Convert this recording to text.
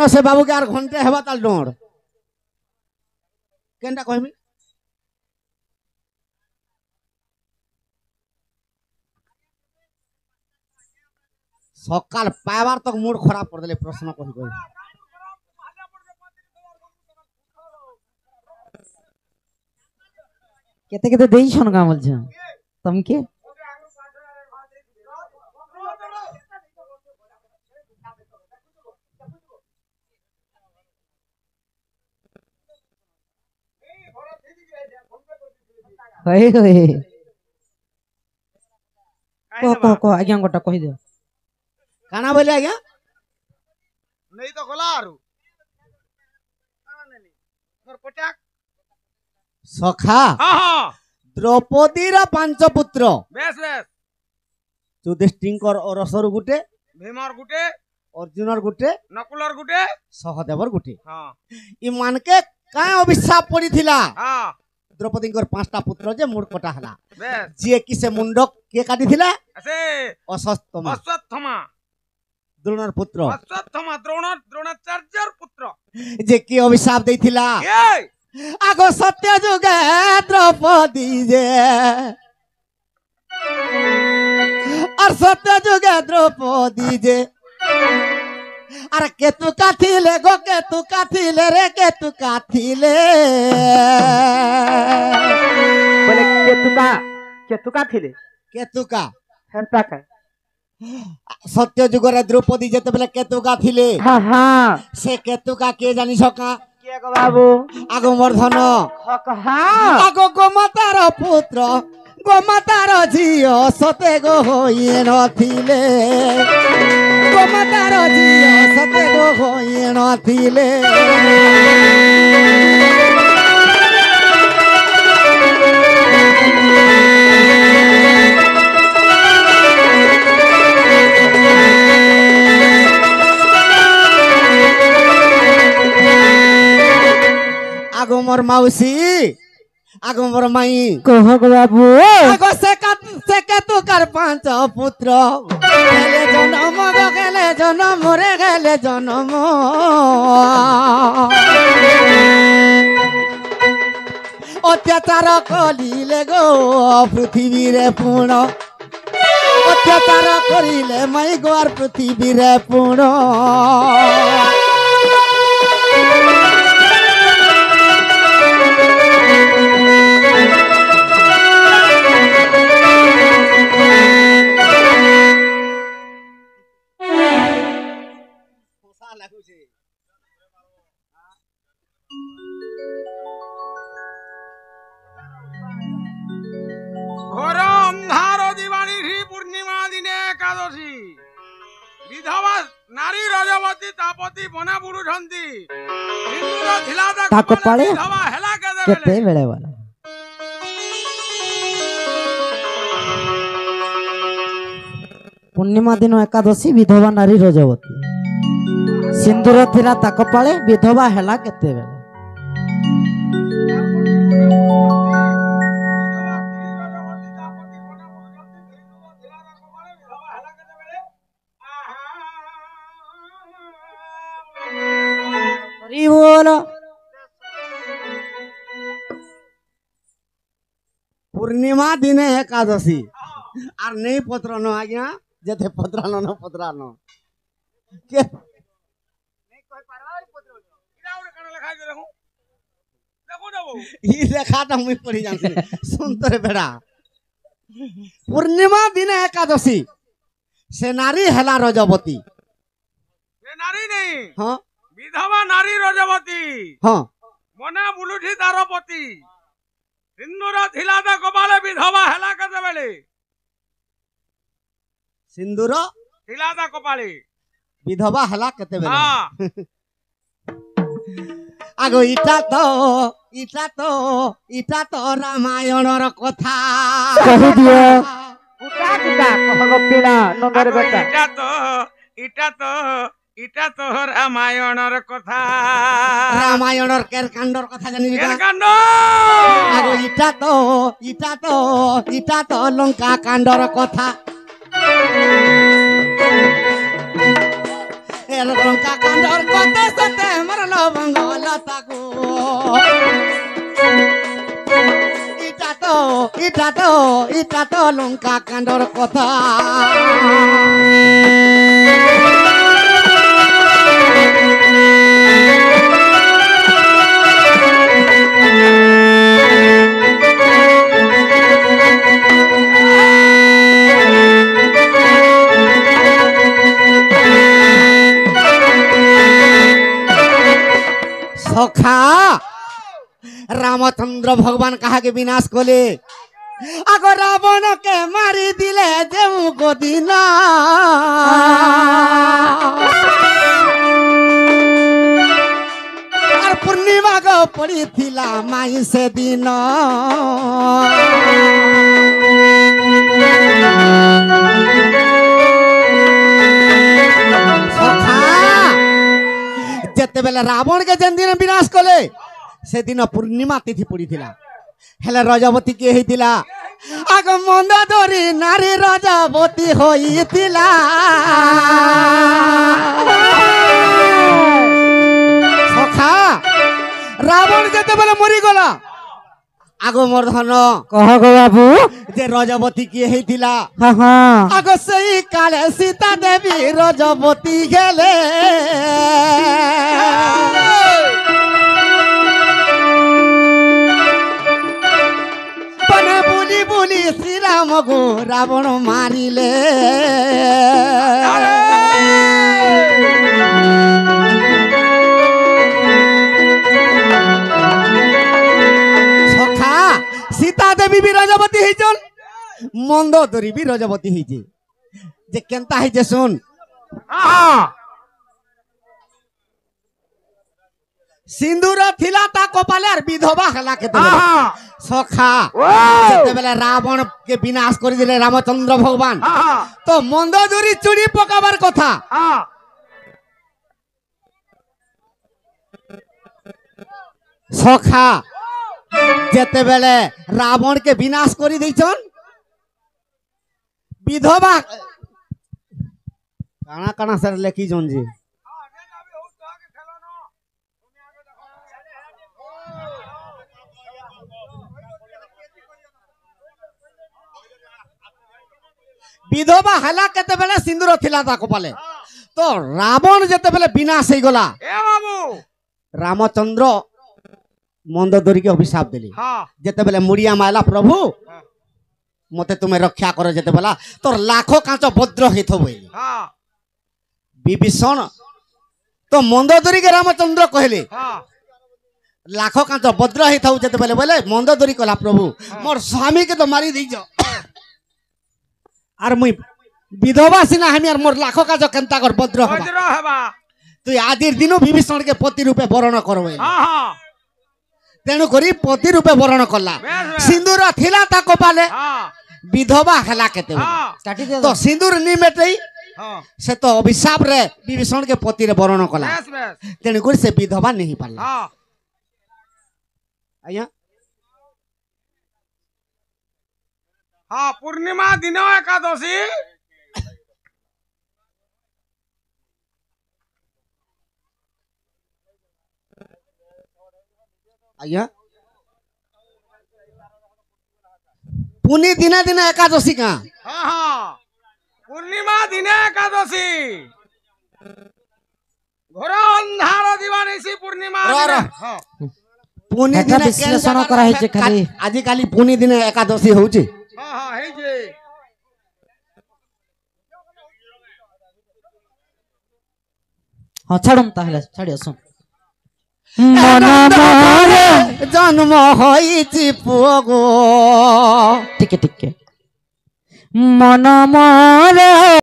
न से बाबू के आर घंटे हेबा ताल डोर केनटा कहमी सकाल पाइबार तक मूड खराब कर देले प्रश्न कहि कहि केते केते देई छन का बोल छ तुमके होय होय को आज्ञा गोटा कहि दे काना बोले आज्ञा नहीं तो खोला आरु मोर पटाक सखा हां हां द्रौपदी रा पांच पुत्र बेस बेस युधिष्ठिर और रसर गुटे भीमर गुटे अर्जुनर गुटे नकुलर गुटे सहदेवर गुटे हां ई मान के का अभिशाप पड़ी थिला हां द्रौपदी को पांचटा पुत्र जे मुंड कटा हला बेस जे कि से मुंडक के काटी थिला ऐसे अश्वत्थामा अश्वत्थामा द्रोणर पुत्र अश्वत्थामा द्रोणाचार्यर पुत्र जे कि अभिशाप देथिला ए आगो सत्य जुगे द्रौपदी जे और सत्य जुगे द्रौपदी जे अरे केतु काथिले गो केतु काथिले रे केतु काथिले बोले केतुका थिले केतुका हेंता का सत्य जुगरे द्रौपदी जेते बेले केतुका थिले हां हां से केतुका के जानि सका के गो बाबू आगो मर्धन हां आगो गोमातार पुत्र गोमातार झियो सते गो होई नथिले गोमातार झियो सते गो होई नथिले आगो मोर माउसी आगो मोर माई कह गो बाबू आगो से केतु कर पांच पुत्र गेले जन्म गो गेले जन्म रे गेले जन्म अत्याचार कलिले गो पृथ्वी रे पूर्ण अत्याचार करिले माई गोर पृथ्वी रे पूर्ण ঘোর অন্ধার দিবানিশি পূর্ণিমা দিনে একাদশী বিধবা নারী রজবতী তাপতি বনা বুড়ুছন্তি হিন্দুর ধিলাদা তাকো পালে বিধবা হেলা केते बेले वाला पूर्णिमा दिन एकादशी विधवा नारी रजवती सिंदूर थिला ताको पाले विधवा हेला केते बेले हरि बोल पूर्णिमा दिने एकादशी आर नहीं पत्र न आज्ञा जेते पत्र न पत्र न के नहीं कहि पारबा पत्र इरा उरे कन लिखा दे देखो देखो देबो ई लेखा त मुई पढ़ी जानसी सुन तोरे बेड़ा पूर्णिमा दिने एकादशी से नारी हेला रजवती ये नारी नहीं हां विधवा नारी रजवती हां मना बुलुठी तारपति सिंदूर धिलादा कपाले विधवा हेला कर देबेले सिंदूर धिलादा कपाले विधवा हेला केते बेले हां आगो इटा तो रामायणर कथा कहि दियो कुटा कुटा कहगो पीड़ा नंगर बेटा इटा तो रामायणर कथा रामायणर केरकांडर कथा जानि केरकांड आगो इटा तो लंका कांडर कथा लंका कांडर कथा তাকো ইটা তো লঙ্কা কাণ্ডর কথা সখা রামচন্দ্র ভগবান কাহাকে বিনাশ কলে আগ রাবণকে মারি দিলে যেউ গদিন আর পূর্ণিমা গো পড়িছিলা মাই সেদিন যেতেবেলে রাবণকে যেন দিন বিনাশ কলে সেদিন পূর্ণিমা তিথি পড়িছিলা হেলে রজবতী কি হইতিলা আগ মন্দোদরী নারী রজবতী হইতিলা সখা রাবণ যেতেবেলে মরিগলা আগ মোর ধন কহ গো বাবু যে রজবতী কি হইতিলা হ্যাঁ হ্যাঁ আগ সেই কালে সীতা দেবী রজবতী গেলে বুলি বুলি শ্রীরাম গো রাবণ মারিলে সখা সীতা দেবী বি রজবতী হইছন মন্দোদরী বি রজবতী হইছে যে কেনতা হইছে শুন সিন্দুর থিলা তা কপালে আর বিধবা হেলা কেতেবেলে সখা যেতেবেলে রাবণ কে বিনাশ করে দিলে রামচন্দ্র ভগবান তো মন্দোদরী চুরি পকাবার কথা সখা যেতেবেলে রাবণ কে বিনাশ করে দিয়েছন বিধবা কানা কানা স্যার লেখিছন যে বিধবা হেলা কেতেবেলে সিন্দুর থিলা তা কপালে তো রাবণ যেতেবেলে বিনাশ হয়ে গলা রামচন্দ্র মন্দোদরীকে অভিশাপ দিলি যেতেবেলে মুড়িয়া মাইলা প্রভু মতে তুমি রক্ষা করো যেতেবেলা তোর লাখো কাঁচ বদ্র হইথ বইলি বিভীষণ তো মন্দোদরীকে রামচন্দ্র কহিলি লাখ কাঁচ বদ্র হইথাও যেতেবেলে বলে মন্দোদরী কলা প্রভু মোর স্বামীকে তো মারি দিছ আর মুই বিধবা সিনা আমি আর মোর লাখ কাজ কেনতা কর বদ্র হবা তুই আদির দিনও বিভীষণকে পতি রূপে বরণ করবে তেণু করি পতি রূপে বরণ করলা সিন্দুর থিলা তা কপালে বিধবা হেলা কেতে তো সিন্দুর নিমেটেই সে তো অভিশাপ রে বিভীষণকে পতি রে বরণ কলা তেণু করি সে বিধবা নেই পারলা আজ্ঞা हाँ पूर्णिमा दिन एकादशी आज्ञा पुनी दिने दिने एकादशी का हाँ हाँ पूर्णिमा दिन एकादशी घोर अंधार दिवानिसी पूर्णिमा पुनी दिने विश्लेषण करा है खाली आज काली पुनी दिने एकादशी होउची हाँ हाँ है जे हाँ छाड़म ताहले छाड़ी असुन जन्म होइची पुओ गो टिके टिके मन मारे